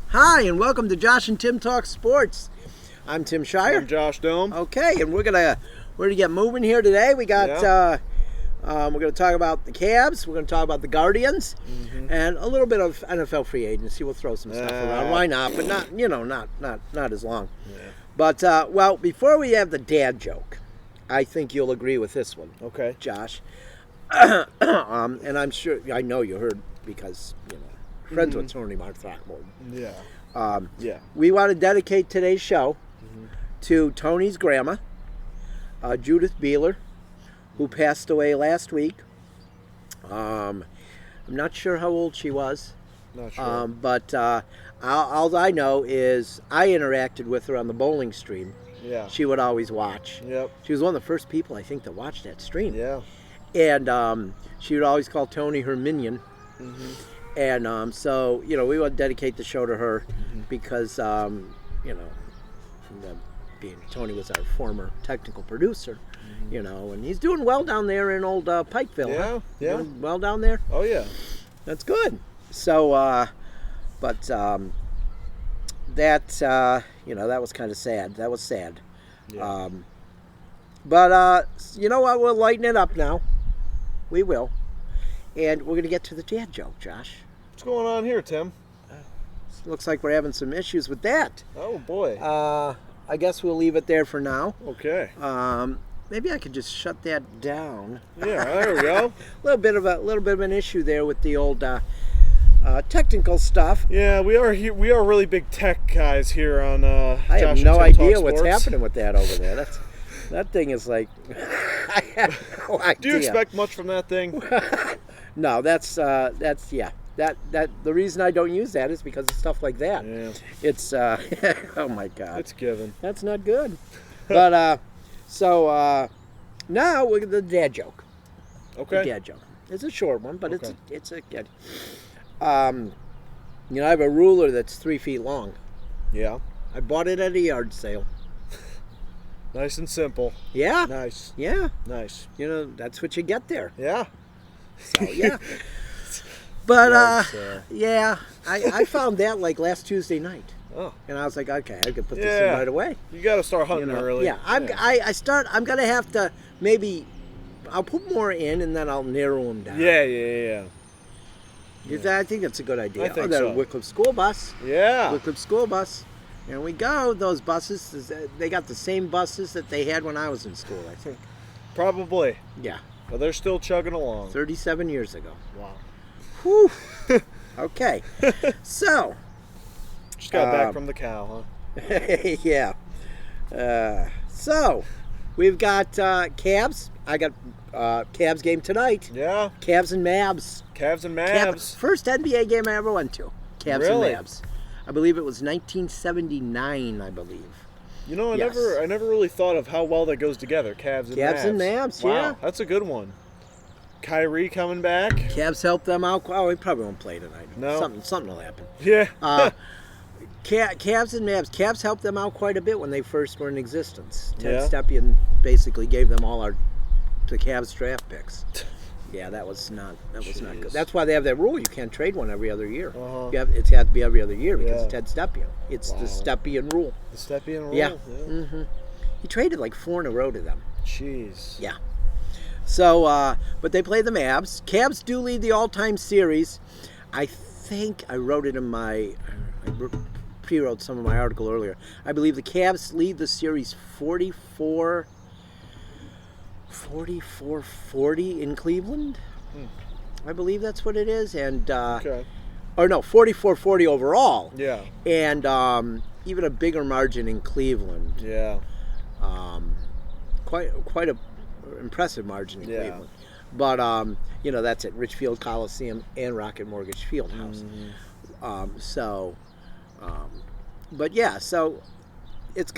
Hi, and welcome to Josh and Tim Talk Sports. I'm Tim Shire. I'm Josh Dome. Okay, and we're gonna get moving here today. We got we're gonna talk about the Cavs. We're gonna talk about the Guardians, and a little bit of NFL free agency. We'll throw some stuff around. Why not? But not as long. Yeah. But well, before we have the dad joke, I think you'll agree with this one. Okay, Josh. And I'm sure I know you heard because friends with Tony Marthrockmorton. Yeah. We want to dedicate today's show to Tony's grandma, Judith Beeler, who passed away last week. I'm not sure how old she was. Not sure. But all I know is I interacted with her on the bowling stream. Yeah. She would always watch. Yep. She was one of the first people, I think, to watch that stream. Yeah. And she would always call Tony her minion. And so, we want to dedicate the show to her because, being Tony was our former technical producer, and he's doing well down there in old Pikeville. Yeah, huh? yeah. Doing well down there? Oh, yeah. That's good. So, that was kind of sad. That was sad. Yeah. But you know what? We'll lighten it up now. We will. And we're going to get to the dad joke, Josh. What's going on here, Tim? Looks like we're having some issues with that. Oh, boy. I guess we'll leave it there for now. Okay. Maybe I could just shut that down. Yeah, there we go. A little bit of an issue there with the old technical stuff. Yeah, we are really big tech guys here on I Josh have and no Tim idea Talk what's Sports. happening with that over there. That thing is like I have no idea. Do you expect much from that thing? No, that's yeah. That the reason I don't use that is because of stuff like that. Yeah. It's oh my God. It's given. That's not good. But so now we're the dad joke. Okay. The dad joke. It's a short one, but Okay. it's a good. I have a ruler that's 3 feet long. Yeah. I bought it at a yard sale. Nice and simple. Yeah. Nice. Yeah. Nice. That's what you get there. Yeah. So yeah. But Yikes, I found that like last Tuesday night. Oh. And I was like, okay, I could put this in right away. You got to start hunting early. Yeah, I'm gonna have to maybe I'll put more in and then I'll narrow them down. Yeah. I think that's a good idea. I think that so. Wickliffe school bus. Yeah. Wickliffe school bus. There we go. Those buses, they got the same buses that they had when I was in school, I think. Probably. Yeah. But they're still chugging along. 37 years ago. Wow. Whew. Okay. So. Just got back from the cow, huh? Yeah. So, we've got Cavs. I got Cavs game tonight. Yeah. Cavs and Mavs. Cavs and Mavs. First NBA game I ever went to. Cavs Really? and Mavs. I believe it was 1979, I believe. Yes. I never really thought of how well that goes together, Cavs and Mavs. Cavs and Mavs, wow, yeah. That's a good one. Kyrie coming back. Cavs helped them out. Oh, he probably won't play tonight. No. Something will happen. Yeah. Cavs and Mavs. Cavs helped them out quite a bit when they first were in existence. Ted Yeah. Stepien basically gave them all the Cavs draft picks. Yeah, that was not good. That's why they have that rule. You can't trade one every other year. Uh-huh. It's had to be every other year because Yeah. Ted Stepien. It's the Stepien rule. The Stepien rule. Yeah. He traded like 4 in a row to them. Jeez. Yeah. So, but they play the Mavs. Cavs do lead the all-time series. I think I wrote it in I pre-wrote some of my article earlier. I believe the Cavs lead the series 44-40 in Cleveland. I believe that's what it is. And, Okay. or no, 44-40 overall. Yeah. And even a bigger margin in Cleveland. Yeah. Quite a impressive margin in Cleveland. But, that's at Richfield Coliseum and Rocket Mortgage Fieldhouse. But yeah, so it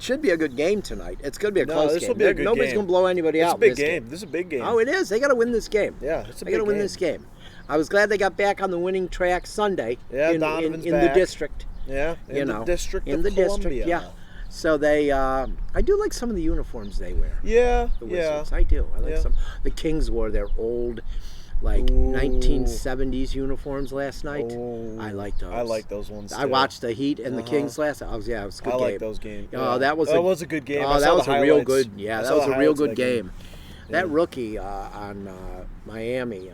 should be a good game tonight. It's going to be a close game. This will be a good Nobody's game. going to blow anybody out. It's a big game. This is a big game. Oh, it is. They got to win this game. Yeah, it's a They big got to win game. this game. I was glad they got back on the winning track Sunday. Yeah, in Donovan's the back. district. Yeah, in the District in of the Columbia. district. Yeah. So they, I do like some of the uniforms they wear. Yeah, The yeah. Wizards. I do. I like Yeah. some. The Kings wore their old like Ooh. 1970s uniforms last night. Ooh. I like those. I like those ones. I too. watched the Heat and the Kings last night. It was a good I game. like those games. Oh, that was a good game. Oh, that was a real good. Yeah, that was a real good game. That Yeah. rookie on Miami,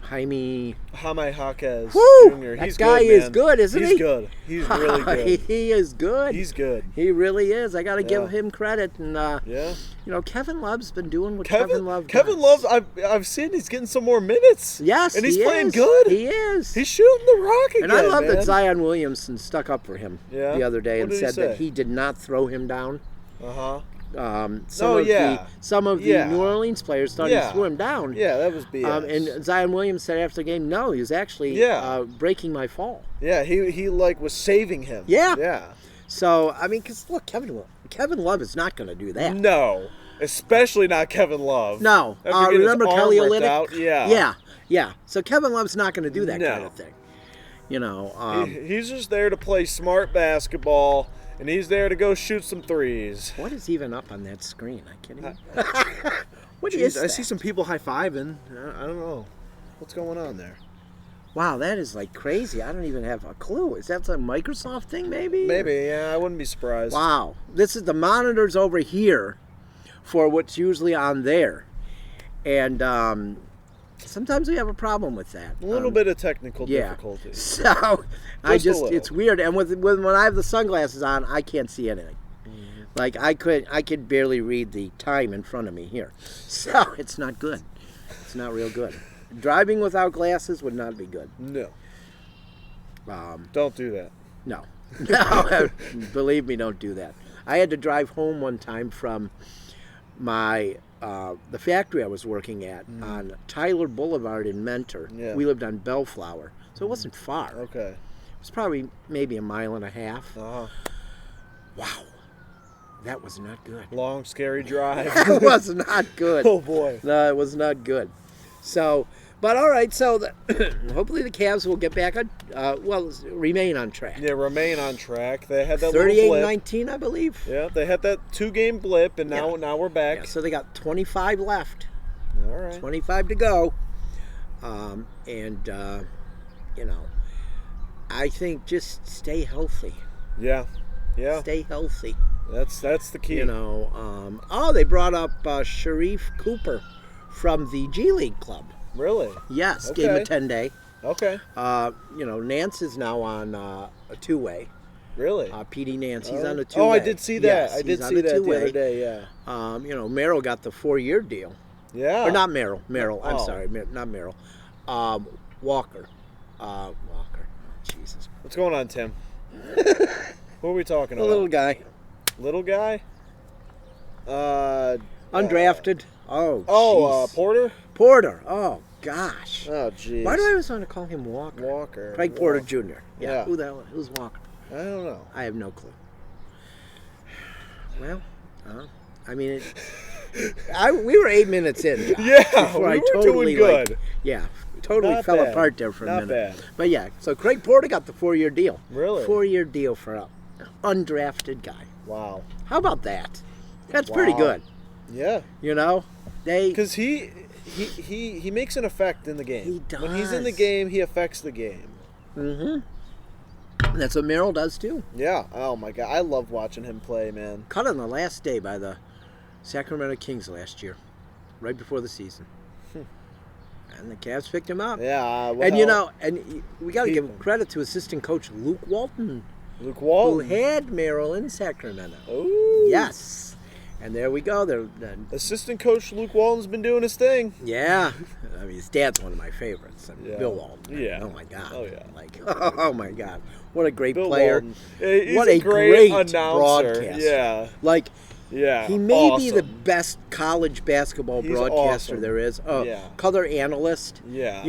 Jaime Jaquez Woo! Jr. That He's guy good, is man. good, isn't he? He's good. He's really good. He is good. He's good. He really is. I got to Yeah. give him credit. And Yeah. Kevin Love's been doing what Kevin Love does. Kevin Love, I've seen he's getting some more minutes. Yes, and he's he playing is. good. He is. He's shooting the rock again. And I love man. that Zion Williamson stuck up for him the other day What and did he said that say? he did not throw him down. Some of the New Orleans players thought he threw him down. Yeah, that was BS. And Zion Williams said after the game, no, he was actually breaking my fall. Yeah, he was saving him. Yeah. Yeah. So, I mean, because look, Kevin Love is not going to do that. No, especially not Kevin Love. No. After getting Remember his Kelly arm ripped Olynyk? out? Yeah. So Kevin Love's not going to do that No. kind of thing. He's just there to play smart basketball, and he's there to go shoot some threes. What is even up on that screen? I can't even. What is that? I see some people high-fiving. I don't know. What's going on there? Wow, that is like crazy. I don't even have a clue. Is that some Microsoft thing, maybe? Maybe, yeah. I wouldn't be surprised. Wow. This is the monitors over here for what's usually on there. And sometimes we have a problem with that. A little bit of technical difficulty. So it's weird. And when I have the sunglasses on, I can't see anything. Mm-hmm. Like I could barely read the time in front of me here. So it's not good. It's not real good. Driving without glasses would not be good. No. Don't do that. No. No. Believe me, don't do that. I had to drive home one time from my the factory I was working at on Tyler Boulevard in Mentor. Yeah. We lived on Bellflower, so it wasn't far. Okay. It was probably maybe a mile and a half. Uh-huh. Wow. That was not good. Long, scary drive. It was not good. Oh, boy. No, it was not good. So, but all right, so hopefully the Cavs will get back on, remain on track. Yeah, remain on track. They had that little blip. 38-19, I believe. Yeah, they had that 2-game blip, and now we're back. Yeah, so they got 25 left. All right. 25 to go. I think just stay healthy. Yeah. Yeah. Stay healthy. That's the key. They brought up Sharif Cooper from the G League club. Really? Yes, Okay. gave him a 10-day. Okay. Nance is now on a two-way. Really? PD Nance, he's on a two-way. Oh, I did see that. Yes, I did he's on see a that two-way. the other day, yeah. Merrill got the 4-year deal. Yeah. Or not Merrill. I'm Oh. sorry, not Merrill. Walker. Walker. Oh, Jesus. What's going on, Tim? Who are we talking The about? little guy. Little guy? Undrafted. Jeez. Porter? Porter. Oh, gosh. Oh, jeez. Why do I always want to call him Walker? Walker. Craig Porter Jr. Yeah. Who the hell? Who's Walker? I don't know. I have no clue. Well, we were 8 minutes in. Josh, Yeah, before we I were totally doing good. Totally Not fell bad. apart there for a Not minute. bad. But yeah, so Craig Porter got the 4-year deal. Really? 4-year deal for an undrafted guy. Wow. How about that? That's pretty good. Yeah. Because he makes an effect in the game. He does. When he's in the game, he affects the game. Mm-hmm. That's what Merrill does too. Yeah. Oh my God, I love watching him play, man. Cut on the last day by the Sacramento Kings last year, right before the season. And the Cavs picked him up. Yeah. And we got to give credit to assistant coach Luke Walton. Luke Walton. Who had Merrill in Sacramento. Ooh. Yes. And there we go. Assistant coach Luke Walton's been doing his thing. Yeah. I mean, his dad's one of my favorites. Yeah. Bill Walton. Yeah. Oh, my God. Oh, yeah. Oh, my God. What a great Bill player. Walton. He's what a great announcer. broadcaster. Yeah. He may be the awesome. best college basketball He's broadcaster awesome. there is. Yeah. Color analyst. Yeah.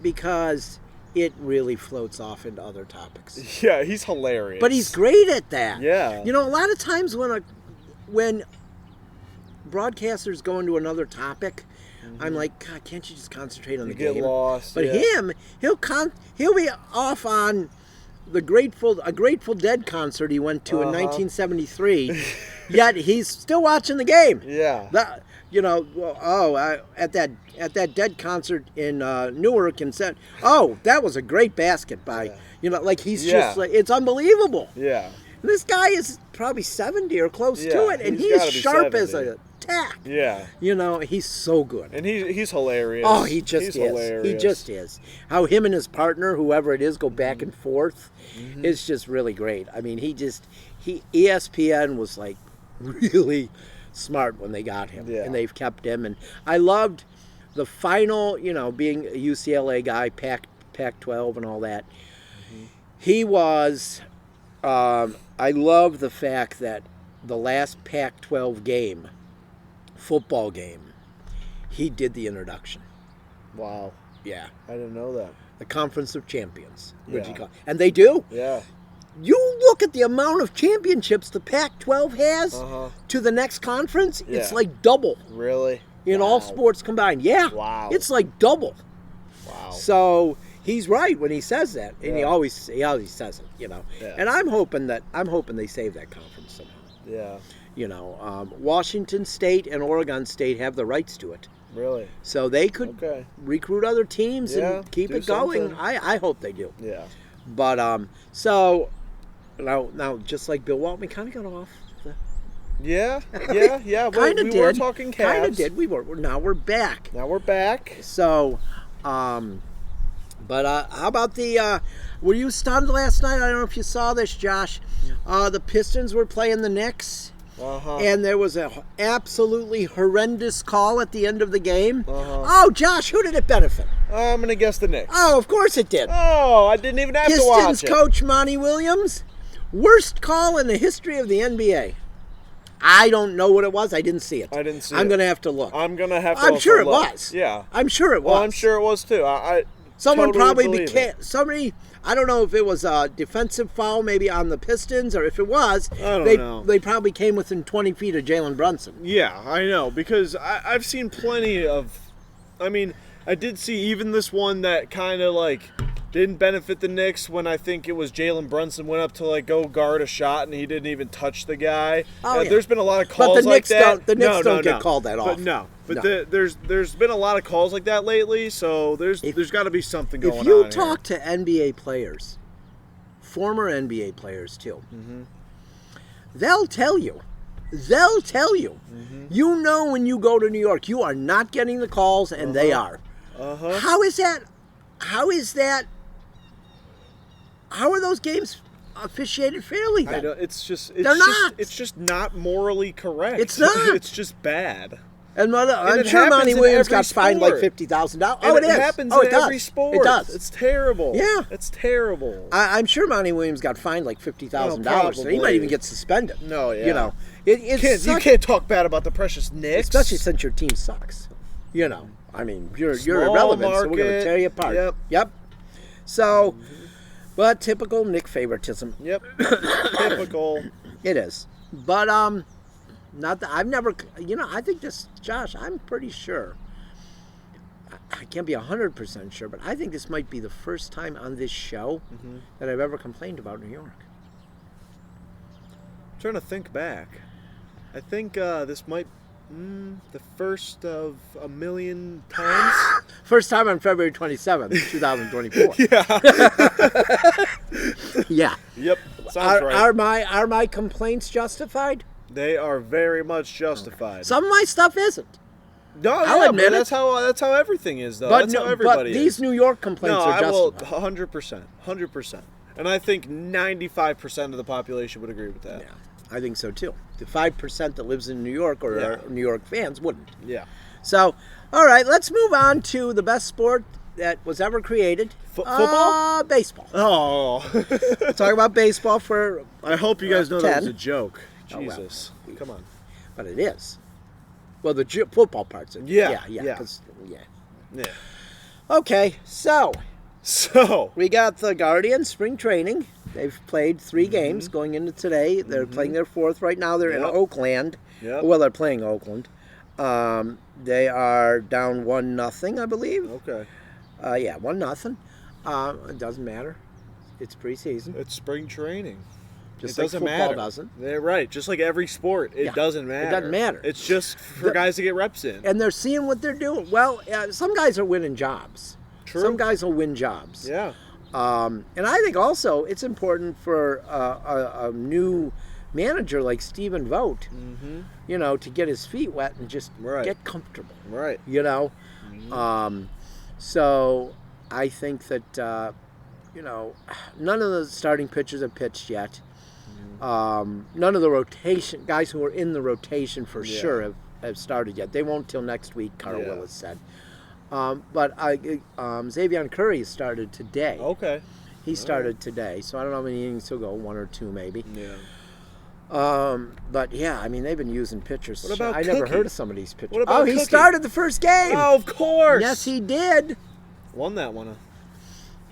Because it really floats off into other topics. Yeah, he's hilarious. But he's great at that. Yeah. A lot of times when broadcasters go into another topic, I'm like, God, can't you just concentrate on the game? You get lost. But yeah. he'll be off on a Grateful Dead concert he went to in 1973. Yet he's still watching the game. Yeah. at that Dead concert in Newark and said, "Oh, that was a great basket by," like he's just like, it's unbelievable. Yeah. And this guy is probably 70 or close to it, and he's sharp 70. As a tack. Yeah. He's so good. And he's hilarious. Oh, he's is. Hilarious. He just is. How him and his partner, whoever it is, go back and forth is just really great. I mean, ESPN was like really smart when they got him, and they've kept him. And I loved the final, being a UCLA guy, Pac-12 and all that. He was. I love the fact that the last Pac-12 game, football game, he did the introduction. Wow. Yeah. I didn't know that. The Conference of Champions. And they do. Yeah. You look at the amount of championships the Pac-12 has to the next conference, it's like double. Really? In all sports combined. Yeah. Wow. It's like double. Wow. So he's right when he says that, and he always says it, Yeah. And I'm hoping they save that conference somehow. Yeah. Washington State and Oregon State have the rights to it. Really? So they could recruit other teams and keep it going. I hope they do. Yeah. But so now just like Bill Walton, we kind of got off. Yeah. Kind of did. We were talking Cavs. Kind of did. Now we're back. So, but how about were you stunned last night? I don't know if you saw this, Josh. The Pistons were playing the Knicks. And there was an absolutely horrendous call at the end of the game. Oh, Josh, who did it benefit? I'm going to guess the Knicks. Oh, of course it did. Oh, I didn't even have to watch it. Pistons coach Monty Williams, worst call in the history of the NBA. I don't know what it was. I didn't see it. I'm going to have to look. I'm going to have to I'm sure it look. was. Yeah. I'm sure it was. Well, I'm sure it was too. Someone totally probably became somebody. I don't know if it was a defensive foul, maybe on the Pistons, or if it was, they probably came within 20 feet of Jalen Brunson. Yeah, I know, because I've seen plenty of. I mean, I did see even this one that kind of like didn't benefit the Knicks when I think it was Jalen Brunson went up to like go guard a shot and he didn't even touch the guy. Oh, yeah. There's been a lot of calls like that. The Knicks don't get called that often. There's been a lot of calls like that lately, so there's got to be something going on. If you talk to NBA players, former NBA players too, they'll tell you. You know when you go to New York, you are not getting the calls, and they are. How is that? How are those games officiated fairly then? I know, it's just not morally correct. It's not. It's just bad. And I'm sure Monty Williams got fined like $50,000. Oh, it is. It happens in every sport. It does. It's terrible. Yeah. It's terrible. I'm sure Monty Williams got fined like $50,000. So he might even get suspended. No, yeah. You can't talk bad about the precious Knicks. Especially since your team sucks. I mean, you're irrelevant, so we're going to tear you apart. Yep. So, but typical Knick favoritism. Yep. Typical. It is. But, not that I've never, I think this, Josh, I'm pretty sure. I can't be 100% sure, but I think this might be the first time on this show that I've ever complained about New York. I'm trying to think back. I think this might the first of a million times. First time on February 27th, 2024. Yeah. Yep. Sounds right. Are my complaints justified? They are very much justified. Some of my stuff isn't. No, I'll admit it. That's how everything is, though. That's how everybody is. But these New York complaints are justified. 100%. And I think 95% of the population would agree with that. Yeah, I think so too. The 5% that lives in New York or are New York fans wouldn't. Yeah. So, all right, let's move on to the best sport that was ever created. Football? Baseball. Oh. Talk about baseball for. I hope you guys know that was a joke. Jesus. Oh, well. Come on. But it is. Well, the football part's it. Yeah. Okay, so we got the Guardians spring training. They've played 3 games going into today. They're playing their 4th right now. They're in Oakland. Yep. Well, they're playing Oakland. They are down 1-0, I believe. Okay. 1-0. It doesn't matter. It's preseason. It's spring training. Just it like doesn't football matter. doesn't. Yeah, right. Just like every sport, it doesn't matter. It doesn't matter. It's just for guys to get reps in. And they're seeing what they're doing. Well, some guys are winning jobs. True. Some guys will win jobs. Yeah. And I think also it's important for a new manager like Stephen Vogt, to get his feet wet and just get comfortable. Right. So I think that, none of the starting pitchers have pitched yet. None of the rotation guys who are in the rotation for sure have started yet. They won't till next week, Carl Willis said. But Xavier Curry started today. Okay. He started today, so I don't know how many innings he'll go, 1 or 2 maybe. Yeah. But yeah, I mean they've been using pitchers. What about I never heard of some of these pitchers. What about he Cookie? started the first game. Oh, of course. Yes, he did. Won that one.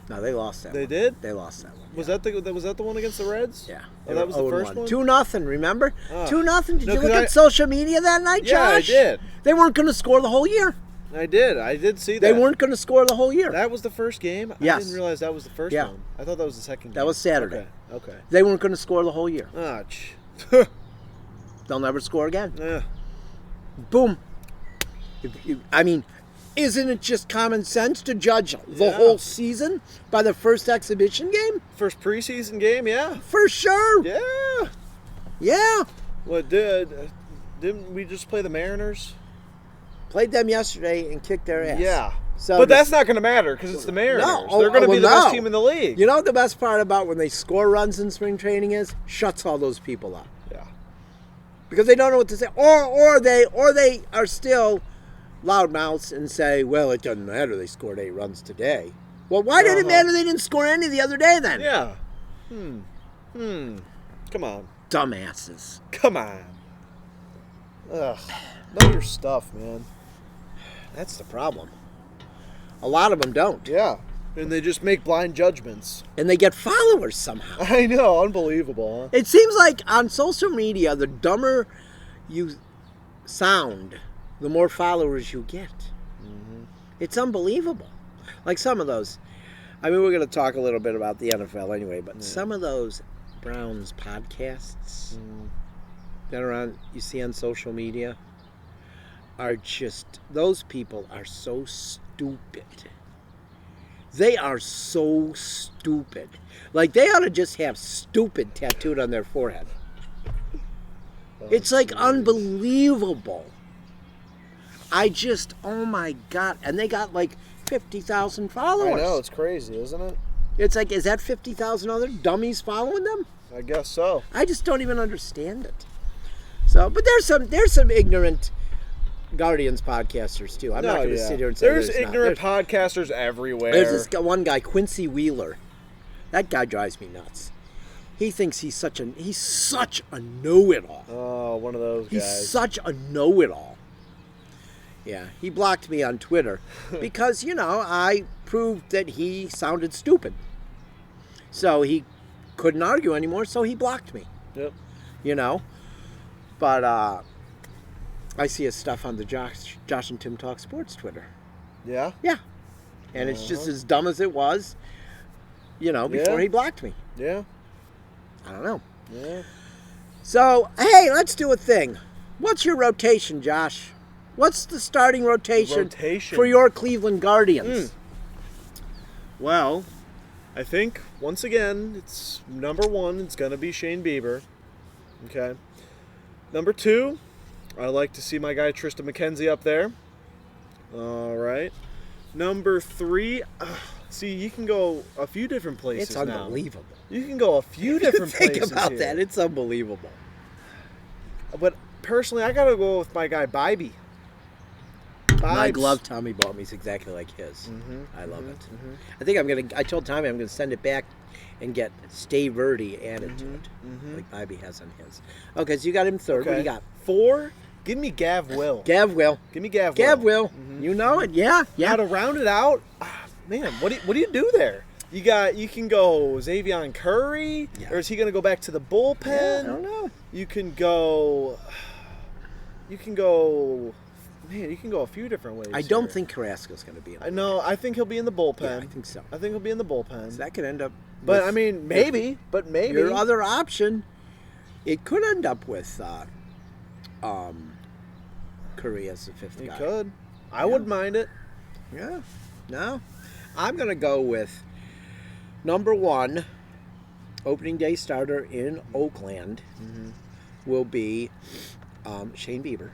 No, they lost that. They one. did? They lost that one. Was that the one against the Reds? Yeah. Oh, that was the first one? 2-0, remember? 2-0. Did you look I- at social media that night, Josh? Yeah, I did. They weren't going to score the whole year. I did see that. They weren't going to score the whole year. That was the first game? Yes. I didn't realize that was the first one. I thought that was the second game. That was Saturday. Okay. They weren't going to score the whole year. Ah, They'll never score again. Yeah. Boom. Isn't it just common sense to judge the whole season by the first exhibition game? First preseason game, yeah. For sure. Yeah. Yeah. What didn't we just play the Mariners? Played them yesterday and kicked their ass. Yeah. So but that's not going to matter because it's the Mariners. No. They're going to be the no. best team in the league. You know what the best part about when they score runs in spring training is? Shuts all those people up. Yeah. Because they don't know what to say. Or they are still loudmouths and say, well, it doesn't matter. They scored 8 runs today. Well, why did it matter they didn't score any the other day then? Yeah. Come on. Dumbasses. Come on. Ugh. Know your stuff, man. That's the problem. A lot of them don't. Yeah. And they just make blind judgments. And they get followers somehow. I know. Unbelievable, huh? It seems like on social media, the dumber you sound, the more followers you get. It's unbelievable. Like some of those. I mean, we're going to talk a little bit about the NFL anyway, but some of those Browns podcasts that are on, you see on social media, are just, those people are so stupid. They are so stupid. Like, they ought to just have stupid tattooed on their forehead. It's like unbelievable. Oh my God. And they got like 50,000 followers. I know, it's crazy, isn't it? It's like, is that 50,000 other dummies following them? I guess so. I just don't even understand it. So, but there's some ignorant Guardians podcasters too. I'm not going to sit here and say there's ignorant podcasters everywhere. There's this one guy, Quincy Wheeler. That guy drives me nuts. He thinks he's such a know-it-all. Oh, one of those guys. He's such a know-it-all. Yeah, he blocked me on Twitter because, I proved that he sounded stupid. So he couldn't argue anymore, so he blocked me. Yep. But I see his stuff on the Josh and Tim Talk Sports Twitter. Yeah? Yeah. And it's just as dumb as it was, before he blocked me. Yeah. I don't know. Yeah. So, hey, let's do a thing. What's your rotation, Josh? What's the starting rotation for your Cleveland Guardians? Well, I think, once again, it's number 1, it's going to be Shane Bieber. Okay. Number 2, I like to see my guy Tristan McKenzie up there. All right. Number 3, see, you can go a few different places now. It's unbelievable. You can go a few different places. Think about here. that. It's unbelievable. But personally, I got to go with my guy Bibey. My glove Tommy bought me is exactly like his. I love it. I think I told Tommy I'm going to send it back and get Stay Verde added to it, like Bobby has on his. Okay, so you got him third. Okay. What do you got? 4, give me Gav Will. Gav Will. Give me Gav Will. Gav Will. You know it, yeah. Now to round it out, man, what do you do there? You can go Xavier Curry, or is he going to go back to the bullpen? Yeah, I don't know. You can go. Man, you can go a few different ways. I don't think Carrasco's going to be in the bullpen. No, I think he'll be in the bullpen. Yeah, I think so. I think he'll be in the bullpen. So that could end up But I mean, maybe. But maybe your other option, it could end up with Curry as the fifth guy. It could. I wouldn't mind it. Yeah. No, I'm gonna go with number 1. Opening day starter in Oakland will be Shane Bieber.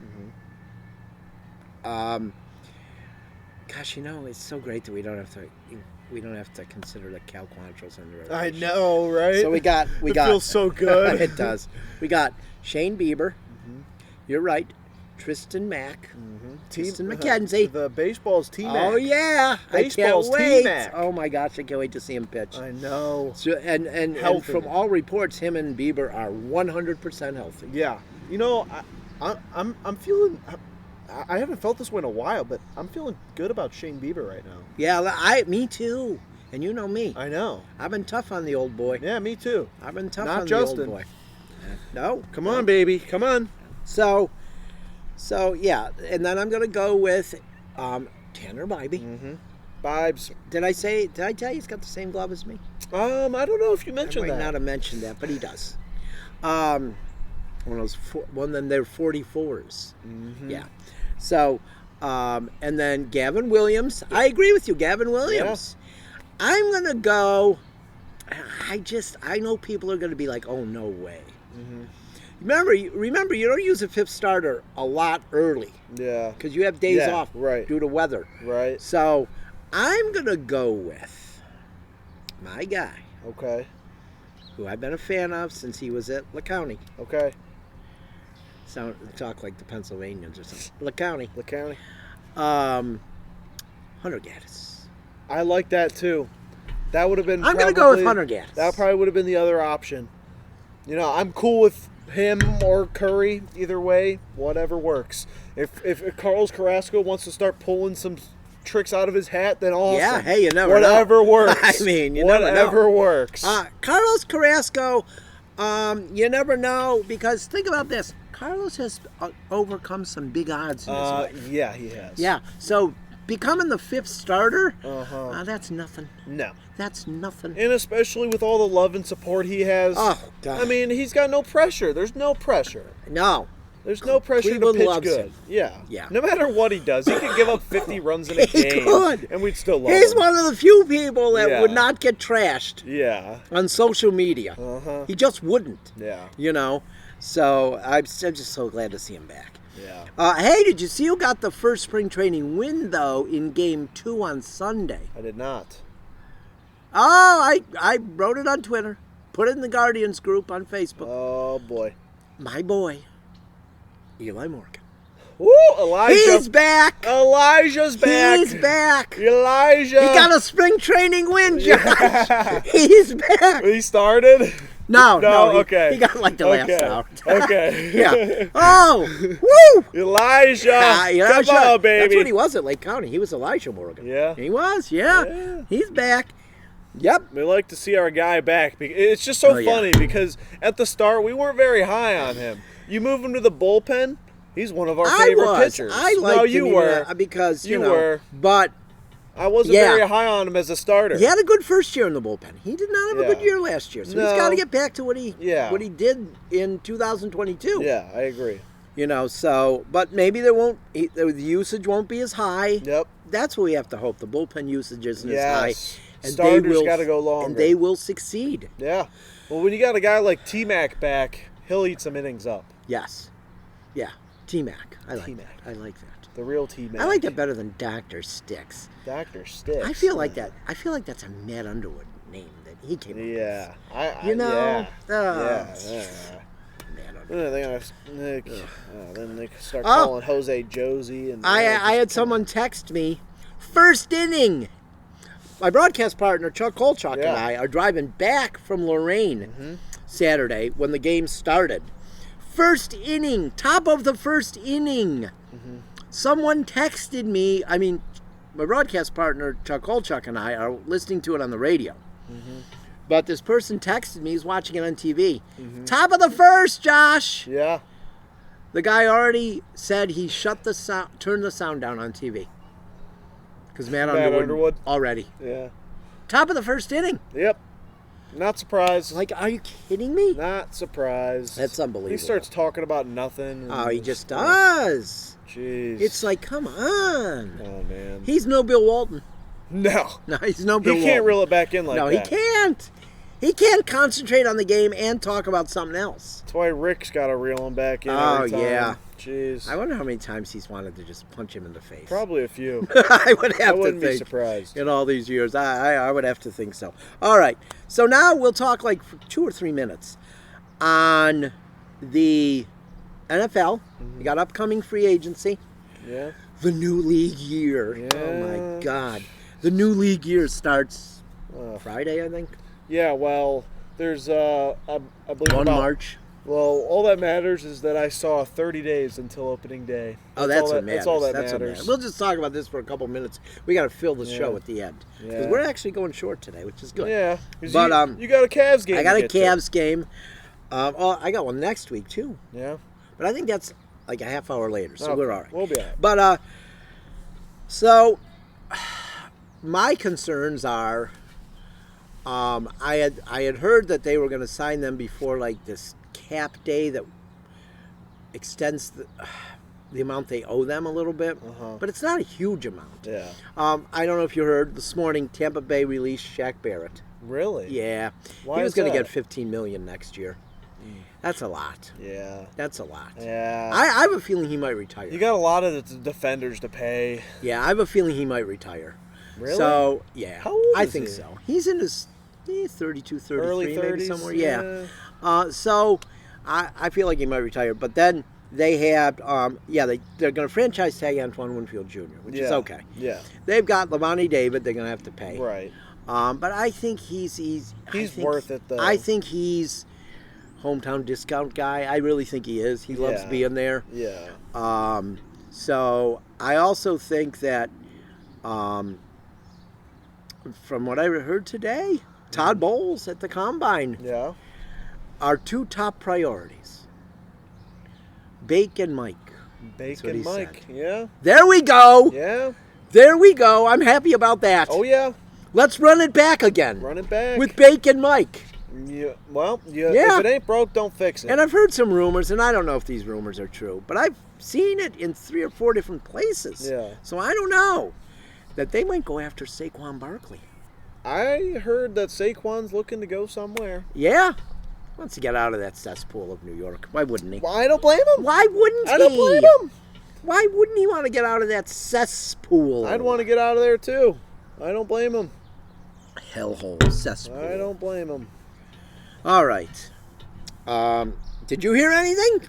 Gosh, it's so great that we don't have to consider the Cal Quantros in the rotation. I know, right? So we got it feels so good. It does. We got Shane Bieber. You're right. Tristan Mack. Tristan McKenzie. The baseball's T-Mac. Oh yeah, Baseball's I can't wait. T-Mac. Oh my gosh, I can't wait to see him pitch. I know. So, and from all reports, him and Bieber are 100% healthy. Yeah. I'm feeling. I haven't felt this way in a while, but I'm feeling good about Shane Bieber right now. Yeah, me too. And you know me. I know. I've been tough on the old boy. Yeah, me too. I've been tough Not on Justin. the old boy. No. Come on, baby. Come on. So yeah, and then I'm gonna go with Tanner Bybee. Bibes. Did I tell you he's got the same glove as me? I don't know if you mentioned I might that. not have mentioned that, but he does. One of them, they're 44s. Yeah. So, and then Gavin Williams. I agree with you, Gavin Williams. Yeah. I'm gonna go. I know people are gonna be like, "Oh, no way." Remember, you don't use a fifth starter a lot early. Yeah. Because you have days off due to weather. Right. So, I'm gonna go with my guy. Okay. Who I've been a fan of since he was at LeCounty. Okay. Talk like the Pennsylvanians or something. LeCounty. Hunter Gaddis. I like that too. That would have been. I'm going to go with Hunter Gaddis. That probably would have been the other option. I'm cool with him or Curry. Either way, whatever works. If Carlos Carrasco wants to start pulling some tricks out of his hat, then awesome. Yeah, hey, you never whatever know. Works. I mean, you never know. Whatever works. Carlos Carrasco, you never know, because think about this. Carlos has overcome some big odds in his life. Yeah, he has. Yeah, so becoming the fifth starter, that's nothing. No. That's nothing. And especially with all the love and support he has. Oh, God. I mean, he's got no pressure. There's no pressure. No. There's no pressure Cleveland to pitch loves good. him. Yeah. No matter what he does, he could give up 50 runs in a He game. could. And we'd still love He's him. one of the few people that would not get trashed on social media. He just wouldn't. Yeah. So I'm just so glad to see him back. Yeah. Hey, did you see who got the first spring training win, though, in Game 2 on Sunday? I did not. Oh, I wrote it on Twitter. Put it in the Guardians group on Facebook. Oh, boy. My boy, Eli Morgan. Woo, Elijah. He's back. Elijah's back. He's back. Elijah. He got a spring training win, Josh. He's back. He started? No, okay. He got like the last hour. Okay. Yeah. Oh, woo! Elijah. Come on, baby. That's what he was at Lake County. He was Elijah Morgan. Yeah. He was, yeah. He's back. Yep. We like to see our guy back. It's just so funny because at the start, we weren't very high on him. You move him to the bullpen, he's one of our favorite pitchers. I liked him. You were. Because, you were. But I wasn't very high on him as a starter. He had a good first year in the bullpen. He did not have a good year last year. So he's got to get back to what he did in 2022. Yeah, I agree. But maybe the usage won't be as high. Yep. That's what we have to hope. The bullpen usage isn't as high. And starters got to go longer. And they will succeed. Yeah. Well, when you got a guy like T-Mac back, he'll eat some innings up. Yes. Yeah. T-Mac. I like that. I like that. The real T-Mac. I like that better than Dr. Sticks. Dr. Sticks. I feel like that. I feel like that's a Matt Underwood name that he came up with. Yeah. Yeah. Then they start calling Jose Josie. And I had someone text me, first inning. My broadcast partner, Chuck Kolchak, and I are driving back from Lorain Saturday when the game started. First inning, top of the first inning. Someone texted me, my broadcast partner, Chuck Kolchak, and I are listening to it on the radio. But this person texted me, he's watching it on TV. Top of the first, Josh! Yeah. The guy already said he turned the sound down on TV. Because Matt Underwood already. Yeah. Top of the first inning. Yep. Not surprised. Like, are you kidding me? Not surprised. That's unbelievable. He starts talking about nothing. Oh, he just does. Jeez. It's like, come on. Oh, man. He's no Bill Walton. No. No, he's no Bill Walton. He can't reel it back in like that. No, he can't. He can't concentrate on the game and talk about something else. That's why Rick's got to reel him back in Oh, every time. yeah. Jeez. I wonder how many times he's wanted to just punch him in the face. Probably a few. I would have to think. I wouldn't be surprised. In all these years, I would have to think so. All right. So now we'll talk like for 2 or 3 minutes on the NFL. We got upcoming free agency. Yeah. The new league year. Yeah. Oh, my God. The new league year starts Friday, I think. Yeah, well, there's, I believe 1 March. Well, all that matters is that I saw 30 days until opening day. Oh, that's what matters. That's all that What matters. We'll just talk about this for a couple minutes. We got to fill the show at the end. Because we're actually going short today, which is good. Yeah. But you got a Cavs game. I got a Cavs game. I got one next week, too. Yeah. But I think that's like a half hour later, so we're all right. We'll be all right. But, so, my concerns are, I had heard that they were going to sign them before, like, this cap day that extends the amount they owe them a little bit, but it's not a huge amount. Yeah. I don't know if you heard this morning, Tampa Bay released Shaq Barrett. Really? Yeah. Why he was is going to that? get $15 million next year. That's a lot. Yeah. That's a lot. Yeah. I have a feeling he might retire. You got a lot of the defenders to pay. Yeah, I have a feeling he might retire. Really? So, yeah. How old I is think he? so. He's in his 32, 33, Early 30s, maybe somewhere. Yeah. So, I feel like he might retire. But then they had, they're going to franchise tag Antoine Winfield Jr., which is okay. Yeah. They've got Lavonte David they're going to have to pay. Right. But I think he's worth it, though. I think he's hometown discount guy. I really think he is. He loves being there. Yeah. So I also think that, from what I heard today, Todd Bowles at the Combine, our 2 top priorities, Bake and Mike. Bake and Mike. Said. Yeah. There we go. Yeah. There we go. I'm happy about that. Oh, yeah. Let's run it back again. Run it back. With Bake and Mike. Yeah. Well, if it ain't broke, don't fix it. And I've heard some rumors, and I don't know if these rumors are true, but I've seen it in 3 or 4 different places. Yeah. So I don't know that they might go after Saquon Barkley. I heard that Saquon's looking to go somewhere. Yeah. Wants to get out of that cesspool of New York. Why wouldn't he? Well, I don't blame him. Why wouldn't he? I don't blame him. Why wouldn't he want to get out of that cesspool? I'd want to get out of there, too. I don't blame him. Hellhole cesspool. I don't blame him. All right. Did you hear anything?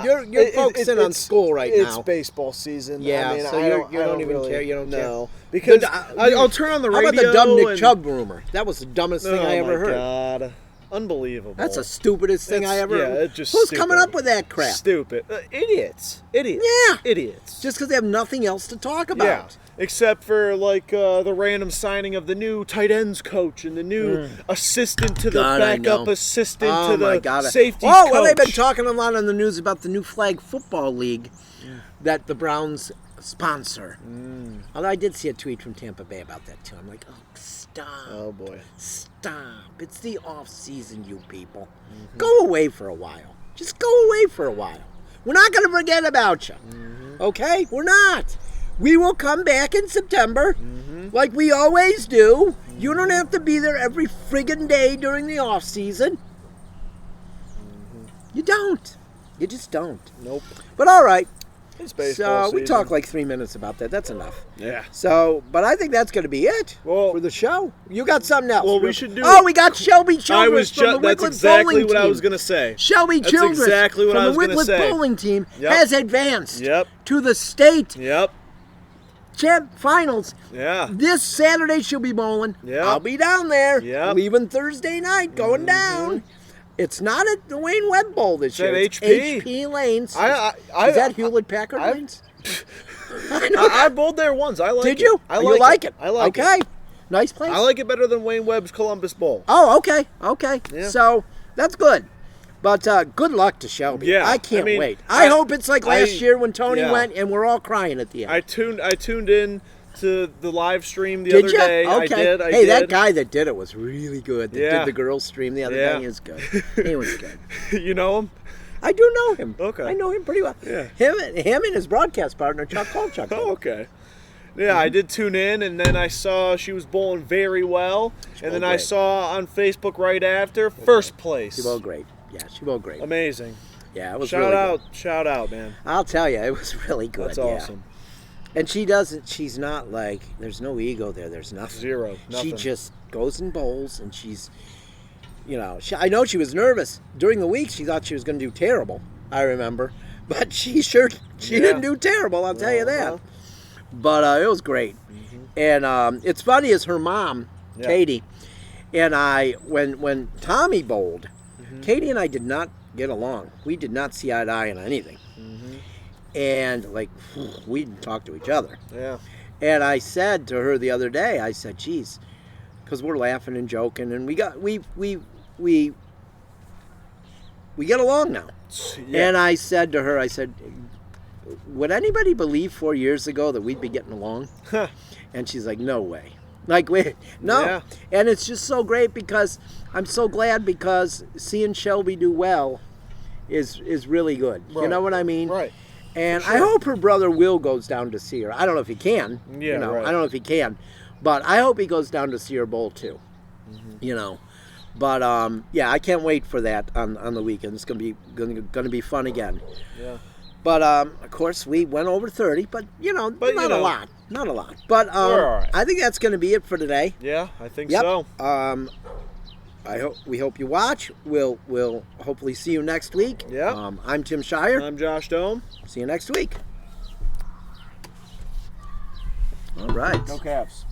You're focusing on school right now. It's baseball season. Yeah, I mean, so you don't even care. You don't care. No, because I'll turn on the radio. How about the dumb Nick Chubb rumor? That was the dumbest thing I ever heard. Oh, my God. Unbelievable. That's the stupidest thing I ever heard. Yeah, it's just Who's stupid. coming up with that crap? Stupid. Idiots. Yeah. Idiots. Just because they have nothing else to talk about. Yeah. Except for, like, the random signing of the new tight ends coach and the new assistant to the backup assistant to the safety coach. Well, they've been talking a lot on the news about the new flag football league that the Browns sponsor. Although I did see a tweet from Tampa Bay about that, too. I'm like, oh, stop. Oh, boy. Stop. It's the off season, you people. Go away for a while. Just go away for a while. We're not going to forget about you. Okay? We're not. We will come back in September like we always do. You don't have to be there every friggin' day during the off season. You don't. You just don't. Nope. But all right. It's baseball So we season. talked like 3 minutes about that. That's enough. Yeah. So, but I think that's going to be it for the show. You got something else? Well, we should do. Oh, we got Shelby Childress from the That's Wickliffe exactly bowling what team. I was going to say. Shelby That's Childress exactly what from I was the gonna Wickliffe say. bowling team has advanced to the state champ finals. Yeah. This Saturday she'll be bowling. Yeah. I'll be down there. Yeah. Leaving Thursday night, going down. It's not at the Wayne Webb Bowl this year. It's It's HP. HP Lanes. Is that Hewlett Packard Lanes? I bowled there once. I like it. Did you? I You like it? I like it. Okay. Nice place. I like it better than Wayne Webb's Columbus Bowl. Oh, okay. Okay. Yeah. So that's good. But good luck to Shelby. Yeah, I can't I mean, wait. I hope it's like last year when Tony yeah. went and we're all crying at the end. I tuned in to the live stream the Did other you? day. Okay. I Hey, did. that guy that did it was really good. That Yeah. did the girls stream the other Yeah. day. He was good. He was good. You know him? I do know him. Okay. I know him pretty well. Yeah. Him and his broadcast partner, Chuck Kolchuk. Oh, okay. Yeah, I did tune in, and then I saw she was bowling very well. And then I great. saw on Facebook right after, first place. She bowled great. Yeah, she bowled great. Amazing. Yeah, it was Shout really out, good. shout out, man. I'll tell you, it was really good. That's yeah. awesome. And she's not like, there's no ego there. There's nothing. Zero. Nothing. She just goes and bowls, and she's, I know she was nervous. During the week, she thought she was going to do terrible, I remember. But she didn't do terrible, I'll tell you that. Uh-huh. But it was great. And it's funny as her mom, Katie, and I, when Tommy bowled, Katie and I did not get along. We did not see eye to eye on anything. And, we didn't talk to each other. Yeah. And I said to her the other day, I said, geez, because we're laughing and joking, and we get along now. Yeah. And I said to her, I said, would anybody believe 4 years ago that we'd be getting along? And she's like, no way. Like, wait, no. Yeah. And it's just so great because I'm so glad because seeing Shelby do well is really good. Right. You know what I mean? Right. And For I sure. hope her brother Will goes down to see her. I don't know if he can. Yeah, right. I don't know if he can. But I hope he goes down to see her bowl too. But I can't wait for that on the weekend. It's gonna be fun again. Yeah. But of course we went over 30, but not a lot. Not a lot. But We're all right. I think that's gonna be it for today. Yeah, I think Yep. so. We hope you watch. We'll hopefully see you next week. Yeah. I'm Tim Shire. I'm Josh Dome. See you next week. All right. Go Cavs.